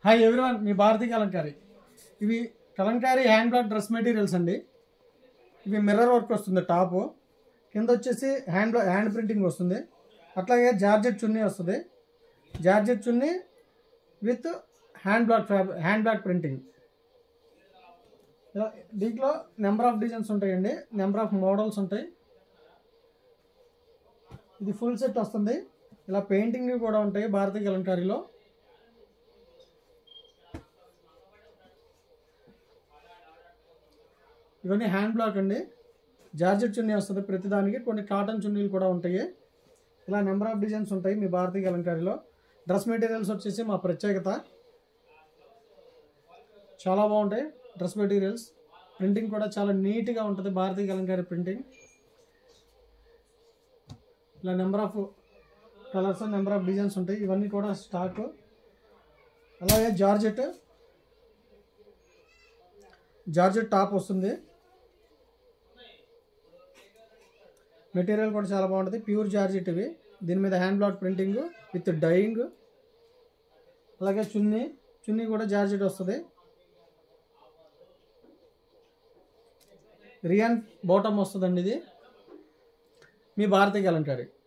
Hi everyone, మీ భారతీ కలంకారీ. ఇవి Kalamkari hand black dress materials అండి. ఇవి మిర్రర్ వర్క్ వస్తుంది, టాపు కింద వచ్చేసి హ్యాండ్ ప్రింటింగ్ వస్తుంది. అట్లాగే జార్జెట్ చున్నీ వస్తుంది. Georgette chunni with hand block printing. దీంట్లో నెంబర్ ఆఫ్ డిజైన్స్ ఉంటాయండి, నెంబర్ ఆఫ్ మోడల్స్ ఉంటాయి. ఇది ఫుల్ సెట్ వస్తుంది. ఇలా పెయింటింగ్ కూడా ఉంటాయి భారతీ కలంకారీలో. ఇవన్నీ హ్యాండ్ బ్లాక్ అండి. జార్జెట్ చున్నీ వస్తుంది ప్రతిదానికి. కొన్ని కాటన్ చున్నీలు కూడా ఉంటాయి. ఇలా నెంబర్ ఆఫ్ డిజైన్స్ ఉంటాయి మీ భారతీ కలంకారీలో. డ్రెస్ మెటీరియల్స్ వచ్చేసి మా ప్రత్యేకత. చాలా బాగుంటాయి డ్రెస్ మెటీరియల్స్. ప్రింటింగ్ కూడా చాలా నీట్గా ఉంటుంది భారతీ కలంకారీ ప్రింటింగ్. ఇలా number of colours, number of designs ఉంటాయి. ఇవన్నీ కూడా స్టాక్. అలాగే జార్జెట్ టాప్ వస్తుంది. మెటీరియల్ కూడా చాలా బాగుంటుంది, ప్యూర్ జార్జెట్ ఇవి. దీని మీద hand block printing with dyeing. అలాగే చున్నీ కూడా జార్జెట్ వస్తుంది. రియాన్ బాటమ్ వస్తుందండి. ఇది మీ భారతీ కలంకారీ.